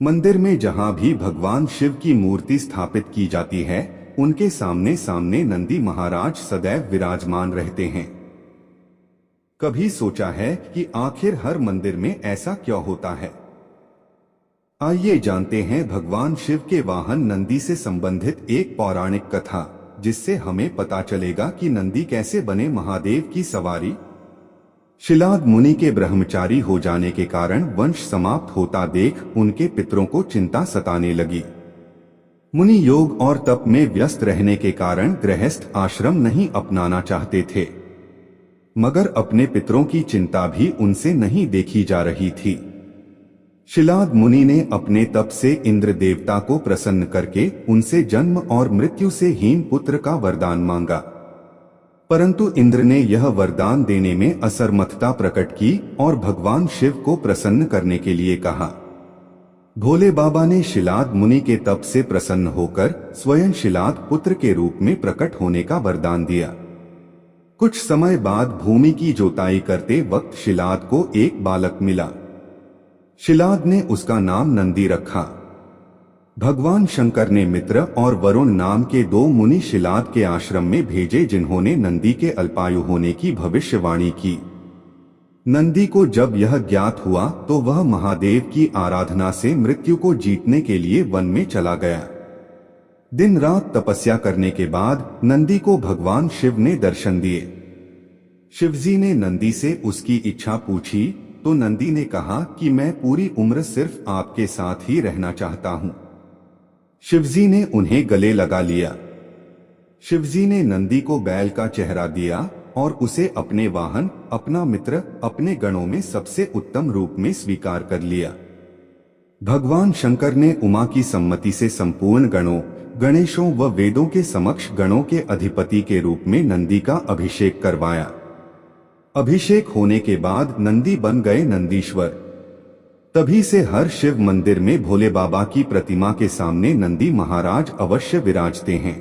मंदिर में जहां भी भगवान शिव की मूर्ति स्थापित की जाती है, उनके सामने सामने नंदी महाराज सदैव विराजमान रहते हैं। कभी सोचा है कि आखिर हर मंदिर में ऐसा क्यों होता है? आइए जानते हैं भगवान शिव के वाहन नंदी से संबंधित एक पौराणिक कथा, जिससे हमें पता चलेगा कि नंदी कैसे बने महादेव की सवारी। शिलाद मुनि के ब्रह्मचारी हो जाने के कारण वंश समाप्त होता देख उनके पितरों को चिंता सताने लगी। मुनि योग और तप में व्यस्त रहने के कारण गृहस्थ आश्रम नहीं अपनाना चाहते थे, मगर अपने पितरों की चिंता भी उनसे नहीं देखी जा रही थी। शिलाद मुनि ने अपने तप से इंद्र देवता को प्रसन्न करके उनसे जन्म और मृत्यु से हीन पुत्र का वरदान मांगा, परंतु इंद्र ने यह वरदान देने में असमर्थता प्रकट की और भगवान शिव को प्रसन्न करने के लिए कहा। भोले बाबा ने शिलाद मुनि के तप से प्रसन्न होकर स्वयं शिलाद पुत्र के रूप में प्रकट होने का वरदान दिया। कुछ समय बाद भूमि की जोताई करते वक्त शिलाद को एक बालक मिला। शिलाद ने उसका नाम नंदी रखा। भगवान शंकर ने मित्र और वरुण नाम के दो मुनि शिलाद के आश्रम में भेजे, जिन्होंने नंदी के अल्पायु होने की भविष्यवाणी की। नंदी को जब यह ज्ञात हुआ तो वह महादेव की आराधना से मृत्यु को जीतने के लिए वन में चला गया। दिन रात तपस्या करने के बाद नंदी को भगवान शिव ने दर्शन दिए। शिवजी ने नंदी से उसकी इच्छा पूछी तो नंदी ने कहा कि मैं पूरी उम्र सिर्फ आपके साथ ही रहना चाहता हूं। शिवजी ने उन्हें गले लगा लिया। शिवजी ने नंदी को बैल का चेहरा दिया और उसे अपने वाहन, अपना मित्र, अपने गणों में सबसे उत्तम रूप में स्वीकार कर लिया। भगवान शंकर ने उमा की सम्मति से संपूर्ण गणों, गणेशों व वेदों के समक्ष गणों के अधिपति के रूप में नंदी का अभिषेक करवाया। अभिषेक होने के बाद नंदी बन गए नंदीश्वर। तभी से हर शिव मंदिर में भोले बाबा की प्रतिमा के सामने नंदी महाराज अवश्य विराजते हैं।